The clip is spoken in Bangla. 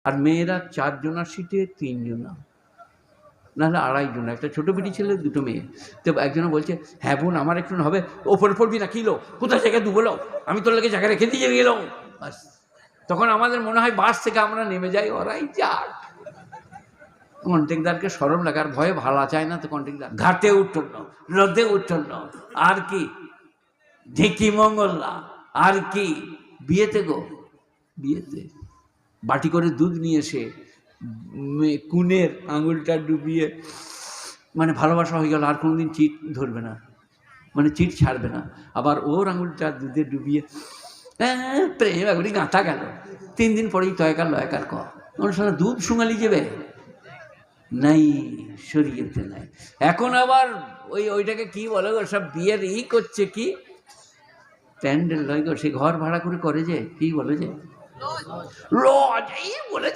আর মেয়েরা 4 জনার সিটে 3 জনা, নাহলে 2.5 জনা, একটা ছোটো বিটি ছেলে, 2টো মেয়ে। তো একজনে বলছে, হ্যাঁ বোন আমার একটু হবে, ওপরে পড়বি না কিলো, কোথায় জায়গা দু বলো, আমি তোর লেগে জায়গা রেখে দিয়ে গেলাম। বাস, তখন আমাদের মনে হয় বাস থেকে আমরা নেমে যাই, ওরাই যাক। কন্ট্রাক্টরকে সরম লাগে, আর ভয়ে ভালা চায় না তো কন্ট্রাক্টর। ঘাটে উঠল, রোদে উঠল, আর কি ঢেকি মঙ্গললা, আর কি বিয়েতে গো, বিয়েতে বাটি করে দুধ নিয়ে এসে কুনের আঙুলটা ডুবিয়ে, মানে ভালোবাসা হয়ে গেল, আর কোনোদিন চিট ধরবে না, মানে চিট ছাড়বে না। আবার ওর আঙুলটা দুধে ডুবিয়ে প্রেম এগুলি গাঁথা গেল। 3 দিন পরেই তয়কার লয়কার অনুষ্ঠানে দুধ শুঙালি যাবে নাই, শরীয়তে নাই। এখন আবার ওইটাকে কি বলে গো, সব বিয়ের করছে কি প্যান্ডেল নয় গো, সে ঘর ভাড়া করে যে কি বলে যে লজ, এই বলে